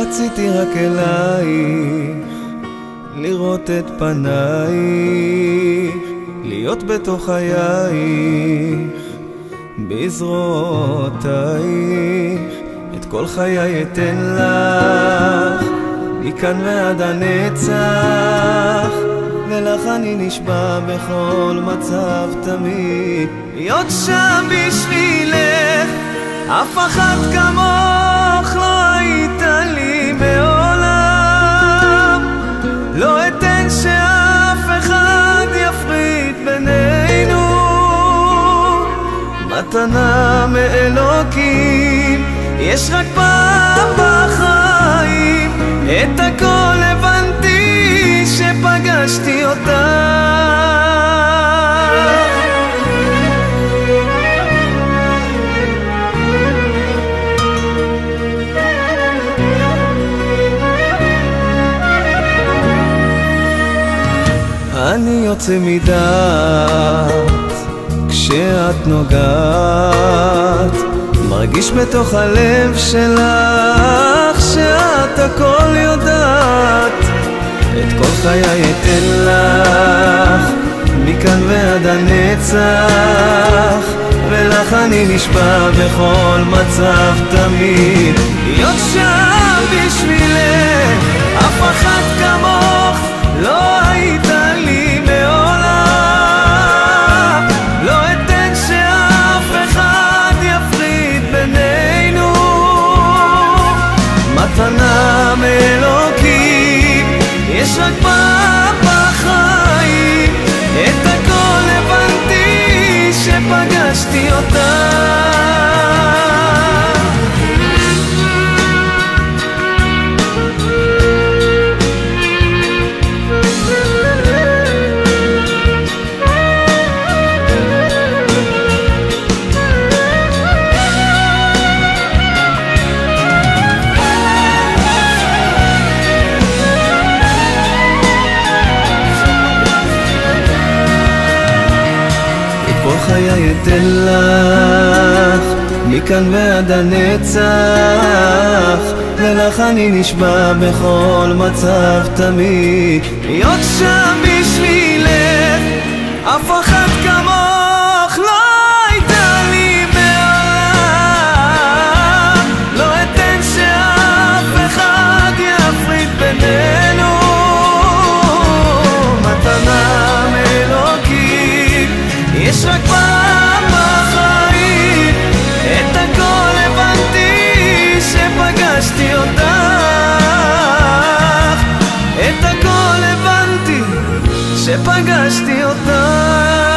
רציתי רק אלייך, לראות את פנייך, להיות בתוך חייך, בזרועותייך. את כל חיי אתן לך, מכאן ועד הנצח, ולך אני נשבע בכל מצב תמיד להיות שם בשבילך. אף אחת כמוך לא הייתה לי מעולם, לא אתן שאף אחד יפריד בינינו. מתנה מאלוקים, יש רק פעם בחיים, את הכל הבנתי שפגשתי אותה. אני יוצא מדעת כשאת נוגעת, מרגיש בתוך הלב שלך שאת הכל יודעת. את כל חיי אתן לך, מכאן ועד הנצח, ולך אני נשבע בכל מצב תמיד להיות שם בשבילך. אף אחת כמוך לא הייתה לי מעולם, לא אתן שאף אחד יפריד בינינו. מתנה מאלוקים, יש רק פעם בחיים, את הכל הבנתי שפגשתי אותה. חיי אתן לך, מכאן ועד הנצח, ולך אני נשבע בכל מצב תמיד להיות שם בשבילך. אף אחת כמוך לא הייתה לי מעולם, לא אתן שאף אחד יפריד בינינו. מתנה מאלוקים, יש רק פעם בחיים, את הכל הבנתי שפגשתי אותך. את הכל הבנתי שפגשתי אותך.